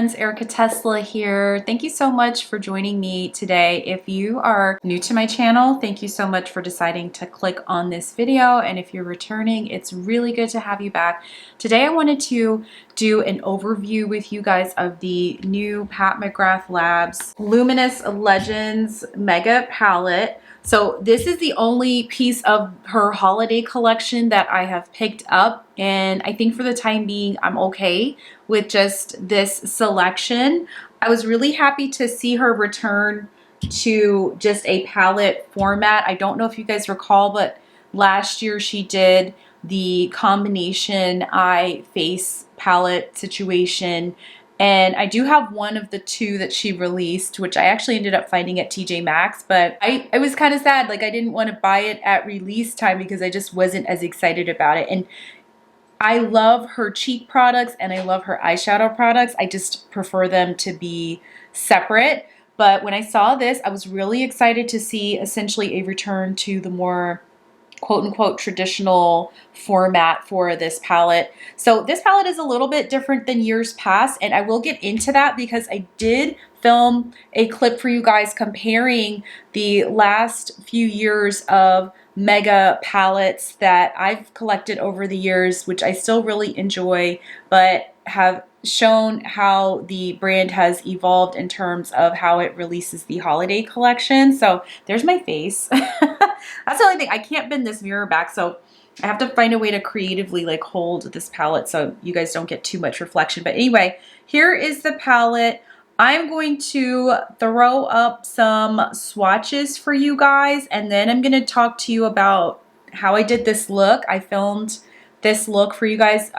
friends, ERIKATESLA here. Thank you so much for joining me today. If you are new to my channel, thank you so much for deciding to click on this video. And if you're returning, it's really good to have you back. Today I wanted to do an overview with you guys of the new Pat McGrath Labs Luminous Legends Mega Palette. So this is the only piece of her holiday collection that I have picked up, and I think for the time being I'm okay with just this selection. I was really happy to see her return to just a palette format. I don't know if you guys recall, but last year she did the combination eye face palette situation. And I do have one of the two that she released, which I actually ended up finding at TJ Maxx, but I was kind of sad. Like, I didn't want to buy it at release time because I just wasn't as excited about it. And I love her cheek products and I love her eyeshadow products. I just prefer them to be separate. But when I saw this, I was really excited to see essentially a return to the more quote-unquote traditional format for this palette. So this palette is a little bit different than years past, and I will get into that because I did film a clip for you guys comparing the last few years of mega palettes that I've collected over the years, which I still really enjoy, but have shown how the brand has evolved in terms of how it releases the holiday collection. So there's my face. That's the only thing. I can't bend this mirror back, so I have to find a way to creatively like hold this palette so you guys don't get too much reflection. But anyway, here is the palette. I'm going to throw up some swatches for you guys, and then I'm going to talk to you about how I did this look. I filmed this look for you guys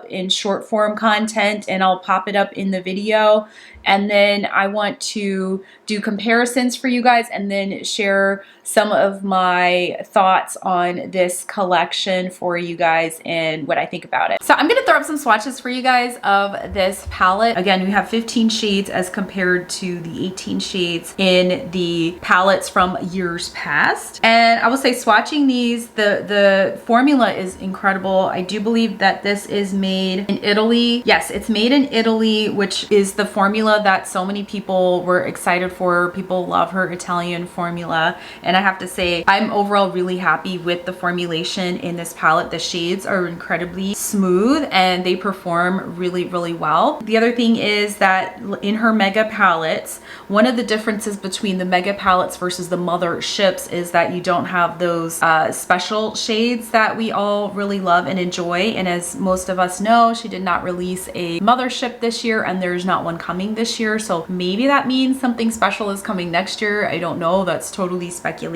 in short form content, and I'll pop it up in the video. And then I want to do comparisons for you guys and then share some of my thoughts on this collection for you guys and what I think about it. So I'm going to throw up some swatches for you guys of this palette. Again, we have 15 shades as compared to the 18 shades in the palettes from years past. And I will say, swatching these, the formula is incredible. I do believe that this is made in Italy. Yes, it's made in Italy, which is the formula that so many people were excited for. People love her Italian formula, and I have to say I'm overall really happy with the formulation in this palette. The shades are incredibly smooth and they perform really, really well. The other thing is that in her mega palettes, one of the differences between the mega palettes versus the motherships is that you don't have those special shades that we all really love and enjoy. And as most of us know, she did not release a mothership this year, and there's not one coming this year. So maybe that means something special is coming next year. I don't know. That's totally speculation.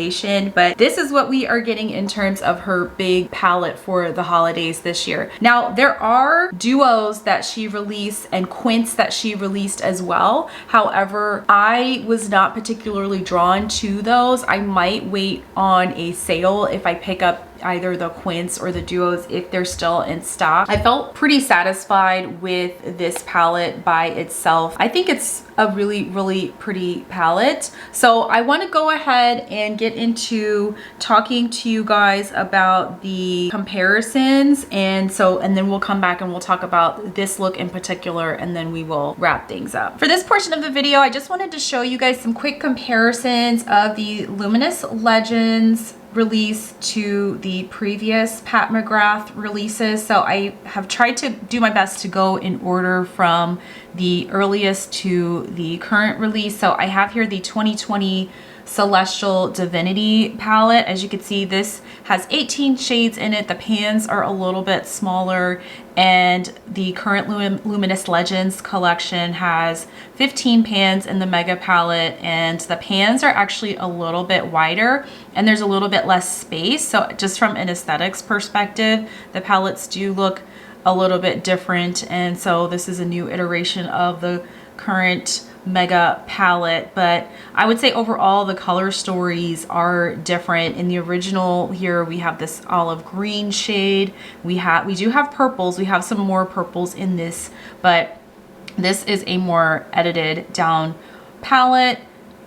But this is what we are getting in terms of her big palette for the holidays this year. Now, there are duos that she released and quints that she released as well. However, I was not particularly drawn to those. I might wait on a sale if I pick up either the quints or the duos if they're still in stock. I felt pretty satisfied with this palette by itself. I think it's a really, really pretty palette. So I want to go ahead and get into talking to you guys about the comparisons, and then we'll come back and we'll talk about this look in particular, and then we will wrap things up. For this portion of the video, I just wanted to show you guys some quick comparisons of the Luminous Legends release to the previous Pat McGrath releases. So I have tried to do my best to go in order from the earliest to the current release. So I have here the 2020 Celestial Divinity palette. As you can see, this has 18 shades in it. The pans are a little bit smaller, and the current Luminous Legends collection has 15 pans in the mega palette, and the pans are actually a little bit wider and there's a little bit less space. So just from an aesthetics perspective, the palettes do look a little bit different, and so this is a new iteration of the current mega palette. But I would say overall the color stories are different. In the original here we have this olive green shade, we do have purples, we have some more purples in this, but this is a more edited down palette,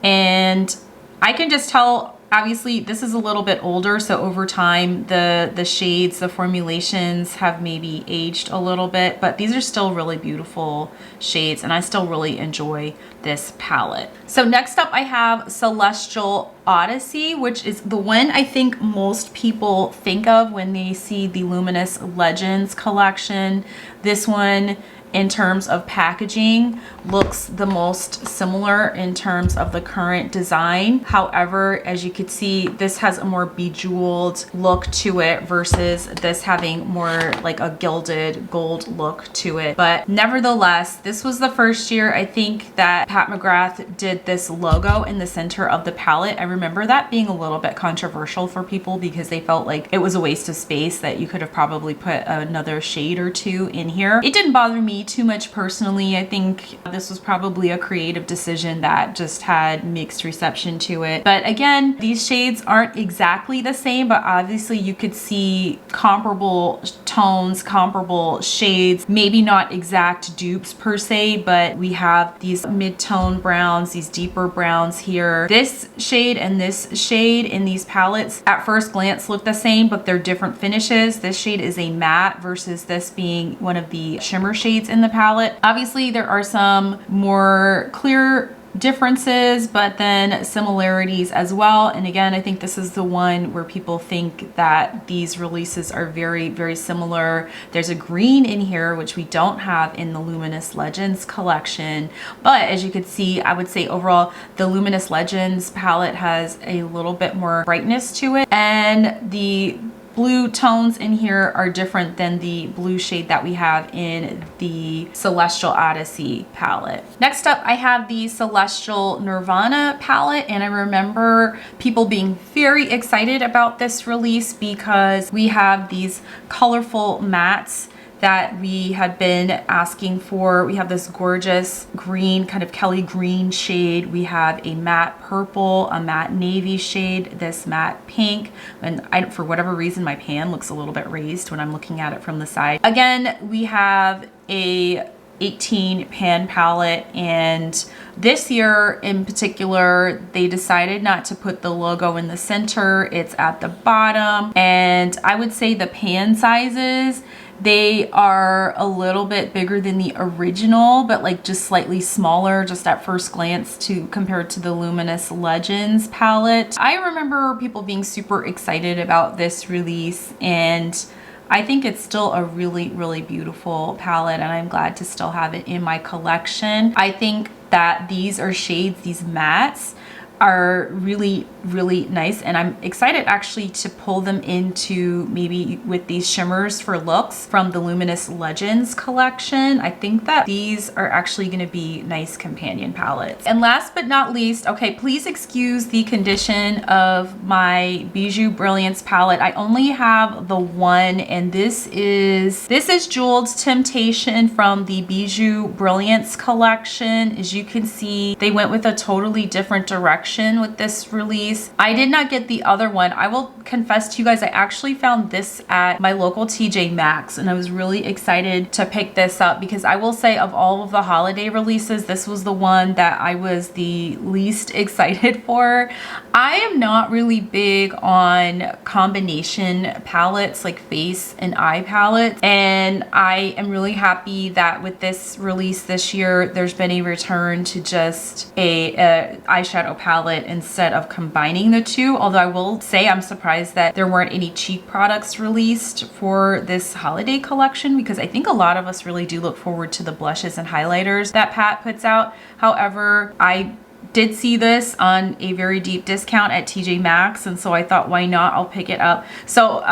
and I can just tell Obviously, this is a little bit older, so over time, the shades, the formulations have maybe aged a little bit, but these are still really beautiful shades, and I still really enjoy this palette. So next up, I have Celestial Odyssey, which is the one I think most people think of when they see the Luminous Legends collection. This one, in terms of packaging, looks the most similar in terms of the current design. However, as you can see, this has a more bejeweled look to it versus this having more like a gilded gold look to it. But nevertheless, this was the first year I think that Pat McGrath did this logo in the center of the palette. I remember that being a little bit controversial for people because they felt like it was a waste of space, that you could have probably put another shade or two in here. It didn't bother me too much personally. I think this was probably a creative decision that just had mixed reception to it. But again, these shades aren't exactly the same, but obviously you could see comparable tones, comparable shades, maybe not exact dupes per se, but we have these mid-tone browns, these deeper browns here. This shade and this shade in these palettes at first glance look the same, but they're different finishes. This shade is a matte versus this being one of the shimmer shades in the palette. Obviously, there are some more clear differences, but then similarities as well. And again, I think this is the one where people think that these releases are very, very similar. There's a green in here, which we don't have in the Luminous Legends collection. But as you can see, I would say overall, the Luminous Legends palette has a little bit more brightness to it. And the blue tones in here are different than the blue shade that we have in the Celestial Odyssey palette. Next up, I have the Celestial Nirvana palette, and I remember people being very excited about this release because we have these colorful mattes that we had been asking for. We have this gorgeous green, kind of Kelly green shade. We have a matte purple, a matte navy shade, this matte pink. And for whatever reason, my pan looks a little bit raised when I'm looking at it from the side. Again, we have a 18 pan palette, and this year in particular they decided not to put the logo in the center. It's at the bottom, and I would say the pan sizes, they are a little bit bigger than the original, but like just slightly smaller just at first glance to compared to the Luminous Legends palette. I remember people being super excited about this release, and I think it's still a really, really beautiful palette, and I'm glad to still have it in my collection. I think that these are shades, these mattes are really, really nice, and I'm excited actually to pull them into maybe with these shimmers for looks from the Luminous Legends collection. I think that these are actually going to be nice companion palettes. And last but not least, okay, please excuse the condition of my Bijoux Brilliance palette. I only have the one, and this is Jeweled Temptation from the Bijoux Brilliance collection. As you can see, they went with a totally different direction with this release. I did not get the other one. I will confess to you guys, I actually found this at my local TJ Maxx, and I was really excited to pick this up because I will say of all of the holiday releases, this was the one that I was the least excited for. I am not really big on combination palettes like face and eye palettes, and I am really happy that with this release this year, there's been a return to just a eyeshadow palette instead of combining the two. Although I will say I'm surprised that there weren't any cheek products released for this holiday collection, because I think a lot of us really do look forward to the blushes and highlighters that Pat puts out. However, I did see this on a very deep discount at TJ Maxx, and so I thought, why not? I'll pick it up. So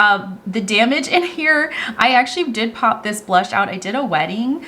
the damage in here, I actually did pop this blush out. I did a wedding,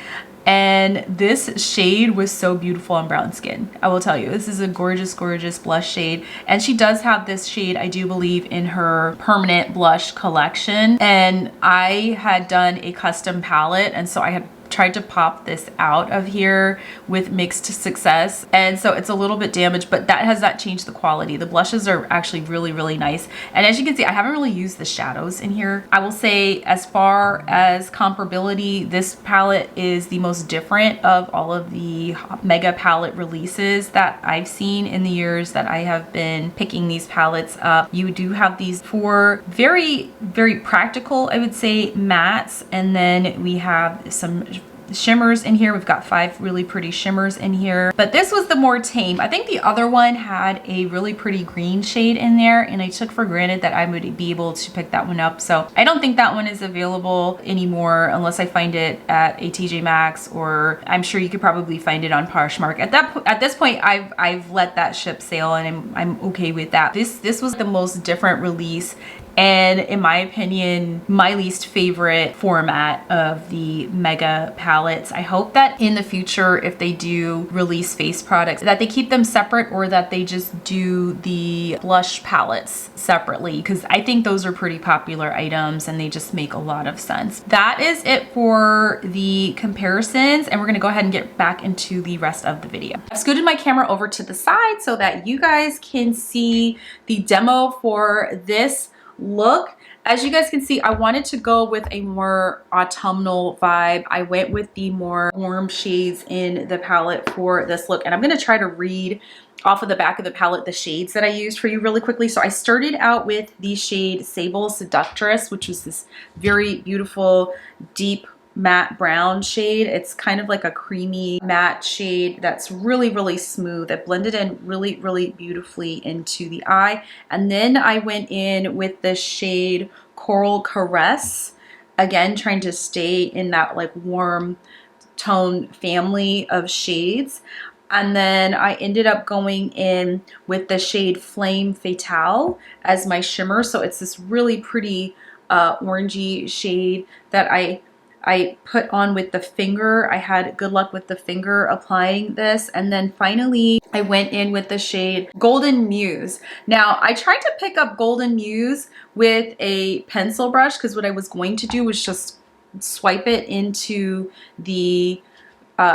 and this shade was so beautiful on brown skin. I will tell you, this is a gorgeous, gorgeous blush shade. And she does have this shade, I do believe, in her permanent blush collection. And I had done a custom palette, and so I had tried to pop this out of here with mixed success, and so it's a little bit damaged, but that has not changed the quality. The blushes are actually really, really nice. And as you can see, I haven't really used the shadows in here. I will say, as far as comparability, this palette is the most different of all of the mega palette releases that I've seen in the years that I have been picking these palettes up. You do have these four very, very practical, I would say, mattes, and then we have some shimmers in here. We've got 5 really pretty shimmers in here, but this was the more tame. I think the other one had a really pretty green shade in there, and I took for granted that I would be able to pick that one up. So I don't think that one is available anymore unless I find it at a TJ Maxx, or I'm sure you could probably find it on Poshmark. At this point, I've let that ship sail, and I'm okay with that. This was the most different release, and in my opinion, my least favorite format of the mega palettes. I hope that in the future, if they do release face products, that they keep them separate, or that they just do the blush palettes separately, because I think those are pretty popular items and they just make a lot of sense. That is it for the comparisons, and we're gonna go ahead and get back into the rest of the video. I've scooted my camera over to the side so that you guys can see the demo for this look. As you guys can see, I wanted to go with a more autumnal vibe. I went with the more warm shades in the palette for this look, and I'm going to try to read off of the back of the palette the shades that I used for you really quickly. So I started out with the shade Sable Seductress, which was this very beautiful deep matte brown shade. It's kind of like a creamy matte shade that's really, really smooth. It blended in really, really beautifully into the eye. And then I went in with the shade Coral Caress, again trying to stay in that like warm tone family of shades. And then I ended up going in with the shade Flame Fatale as my shimmer. So it's this really pretty orangey shade that I put on with the finger. I had good luck with the finger applying this. And then finally, I went in with the shade Golden Muse. Now, I tried to pick up Golden Muse with a pencil brush, because what I was going to do was just swipe it into the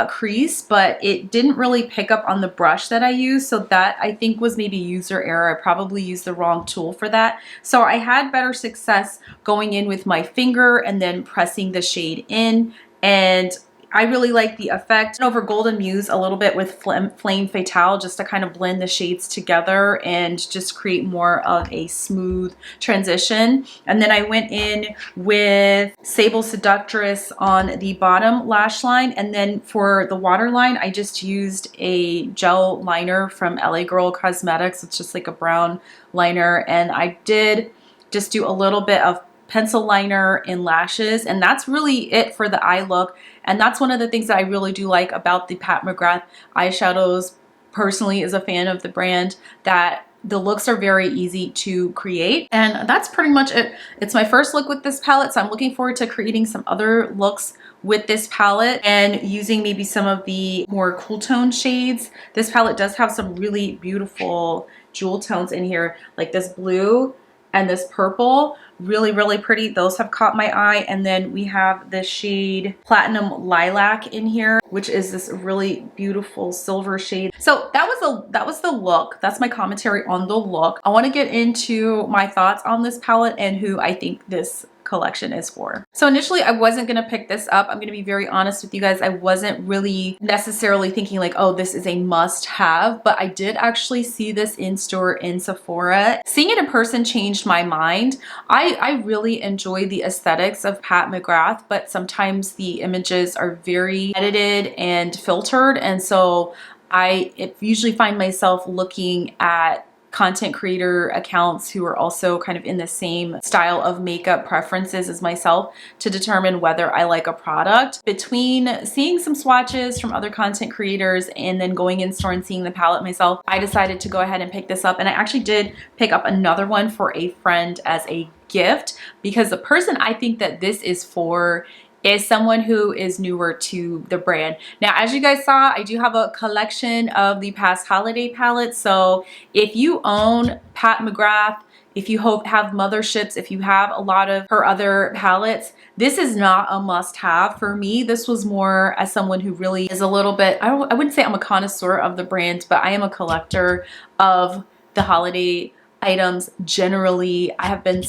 crease, but it didn't really pick up on the brush that I used. So that, I think, was maybe user error. I probably used the wrong tool for that. So I had better success going in with my finger and then pressing the shade in, and I really like the effect. Over Golden Muse a little bit with Flame Fatale, just to kind of blend the shades together and just create more of a smooth transition. And then I went in with Sable Seductress on the bottom lash line. And then for the waterline, I just used a gel liner from LA Girl Cosmetics. It's just like a brown liner. And I did just do a little bit of pencil liner and lashes, and that's really it for the eye look. And that's one of the things that I really do like about the Pat McGrath eyeshadows. Personally, as a fan of the brand, that the looks are very easy to create. And that's pretty much it. It's my first look with this palette, so I'm looking forward to creating some other looks with this palette and using maybe some of the more cool tone shades. This palette does have some really beautiful jewel tones in here, like this blue and this purple. Really, really pretty. Those have caught my eye. And then we have the shade Platinum Lilac in here, which is this really beautiful silver shade. So that was the look. That's my commentary on the look. I want to get into my thoughts on this palette and who I think this collection is for. So initially I wasn't going to pick this up. I'm going to be very honest with you guys. I wasn't really necessarily thinking like, oh, this is a must have, but I did actually see this in store in Sephora. Seeing it in person changed my mind. I really enjoy the aesthetics of Pat McGrath, but sometimes the images are very edited and filtered. And so I usually find myself looking at content creator accounts who are also kind of in the same style of makeup preferences as myself to determine whether I like a product. Between seeing some swatches from other content creators and then going in store and seeing the palette myself, I decided to go ahead and pick this up. And I actually did pick up another one for a friend as a gift, because the person I think that this is for is someone who is newer to the brand. Now, as you guys saw, I do have a collection of the past holiday palettes. So if you own Pat McGrath, if you have motherships, if you have a lot of her other palettes, this is not a must-have for me. This was more as someone who really is a little bit, I wouldn't say I'm a connoisseur of the brand, but I am a collector of the holiday items generally. I have been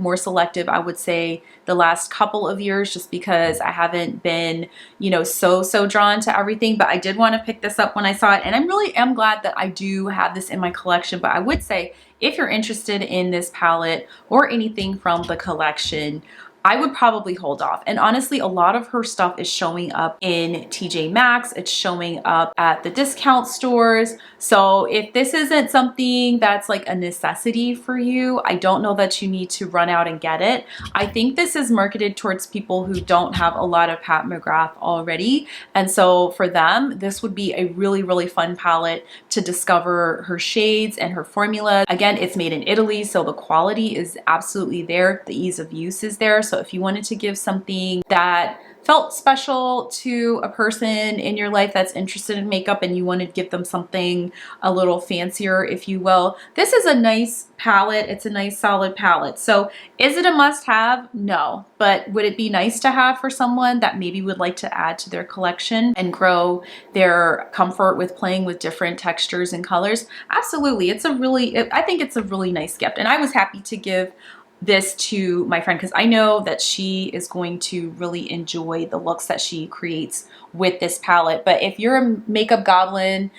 more selective, I would say, the last couple of years, just because I haven't been, you know, so drawn to everything. But I did want to pick this up when I saw it, and I really am glad that I do have this in my collection. But I would say, if you're interested in this palette or anything from the collection, I would probably hold off. And honestly, a lot of her stuff is showing up in TJ Maxx. It's showing up at the discount stores. So if this isn't something that's like a necessity for you, I don't know that you need to run out and get it. I think this is marketed towards people who don't have a lot of Pat McGrath already. And so for them, this would be a really fun palette to discover her shades and her formula. Again, it's made in Italy, so the quality is absolutely there. The ease of use is there. So if you wanted to give something that felt special to a person in your life that's interested in makeup and you wanted to give them something a little fancier, if you will, this is a nice palette. It's a nice solid palette. So is it a must-have? No. But would it be nice to have for someone that maybe would like to add to their collection and grow their comfort with playing with different textures and colors? Absolutely. I think it's a really nice gift. And I was happy to give this to my friend because I know that she is going to really enjoy the looks that she creates with this palette. But if you're a makeup goblin,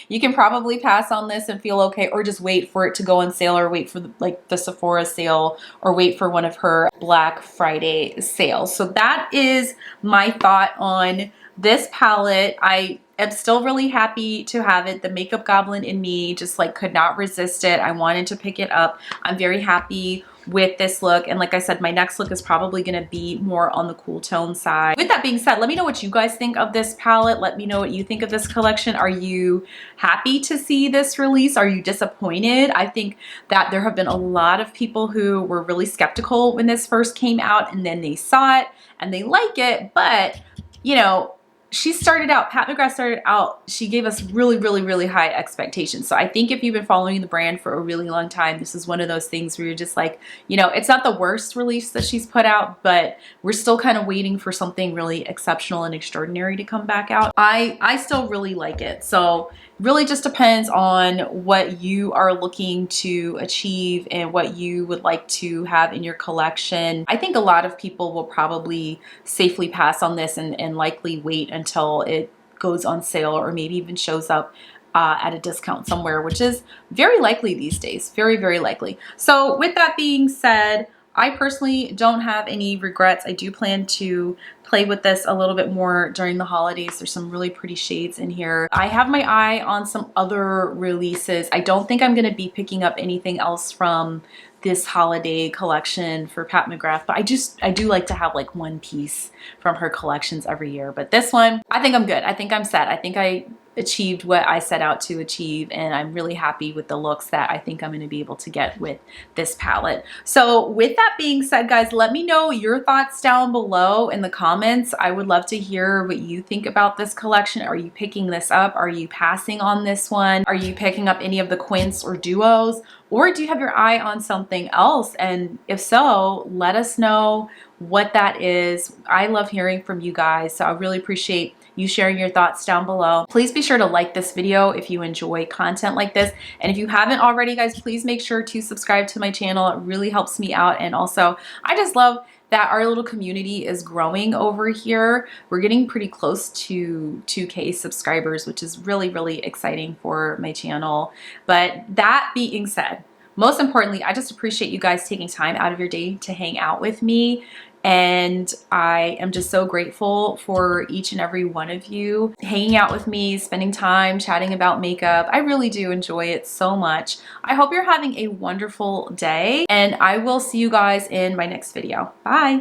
you can probably pass on this and feel okay, or just wait for it to go on sale, or wait for the Sephora sale, or wait for one of her Black Friday sales. So that is my thought on this palette. I am still really happy to have it. The makeup goblin in me just like could not resist it. I wanted to pick it up. I'm very happy with this look, and like I said, my next look is probably going to be more on the cool tone side. With that being said, let me know what you guys think of this palette. Let me know what you think of this collection. Are you happy to see this release? Are you disappointed? I think that there have been a lot of people who were really skeptical when this first came out, and then they saw it and they like it, but you know, Pat McGrath started out, she gave us really high expectations. So I think if you've been following the brand for a really long time, this is one of those things where you're just like, you know, it's not the worst release that she's put out, but we're still kind of waiting for something really exceptional and extraordinary to come back out. I still really like it. So really just depends on what you are looking to achieve and what you would like to have in your collection. I think a lot of people will probably safely pass on this and likely wait until it goes on sale, or maybe even shows up at a discount somewhere, which is very likely these days. Very likely. So with that being said, I personally don't have any regrets. I do plan to play with this a little bit more during the holidays. There's some really pretty shades in here. I have my eye on some other releases. I don't think I'm going to be picking up anything else from this holiday collection for Pat McGrath, but I do like to have like one piece from her collections every year. But this one, I think I'm good. I think I'm set. I think I achieved what I set out to achieve, and I'm really happy with the looks that I think I'm going to be able to get with this palette. So with that being said, guys, let me know your thoughts down below in the comments. I would love to hear what you think about this collection. Are you picking this up? Are you passing on this one? Are you picking up any of the quints or duos? Or do you have your eye on something else? And if so, let us know what that is. I love hearing from you guys, so I really appreciate you sharing your thoughts down below. Please be sure to like this video if you enjoy content like this. And if you haven't already, guys, please make sure to subscribe to my channel. It really helps me out. And also, I just love that our little community is growing over here. We're getting pretty close to 2K subscribers, which is really exciting for my channel. But that being said, most importantly, I just appreciate you guys taking time out of your day to hang out with me. And I am just so grateful for each and every one of you hanging out with me, spending time chatting about makeup. I really do enjoy it so much. I hope you're having a wonderful day, and I will see you guys in my next video. Bye.